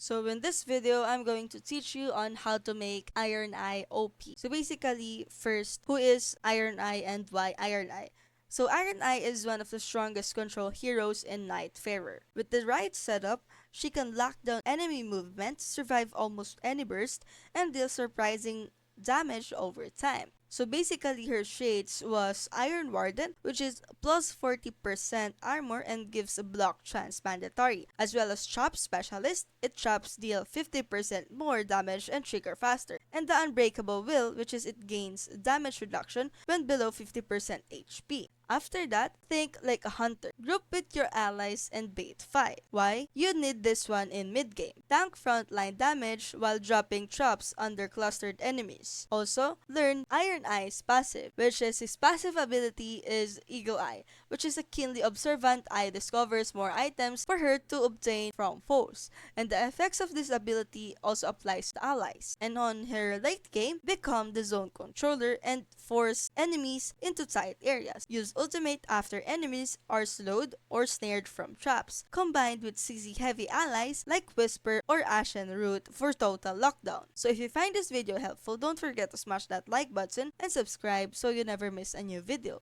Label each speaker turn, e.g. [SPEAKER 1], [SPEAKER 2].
[SPEAKER 1] So in this video, I'm going to teach you on how to make Ironeye OP. So basically, first, who is Ironeye and why Ironeye? So Ironeye is one of the strongest control heroes in Nightfarer. With the right setup, she can lock down enemy movement, survive almost any burst, and deal surprising damage over time. So basically her shades was Iron Warden, which is plus 40% armor and gives a block chance mandatory, as well as Chop Specialist. It chops deal 50% more damage and trigger faster. And the Unbreakable Will, which is it gains damage reduction when below 50% HP. After that, think like a hunter. Group with your allies and bait fight. Why? You need this one in mid-game. Tank frontline damage while dropping traps under clustered enemies. Also, learn Ironeye's passive, which is his passive ability is Eagle Eye, which is a keenly observant eye discovers more items for her to obtain from foes. And the effects of this ability also applies to allies. And on her late game, become the zone controller and force enemies into tight areas. Use ultimate after enemies are slowed or snared from traps, combined with CC heavy allies like Whisper or Ashen Root for total lockdown. So if you find this video helpful, don't forget to smash that like button and subscribe so you never miss a new video.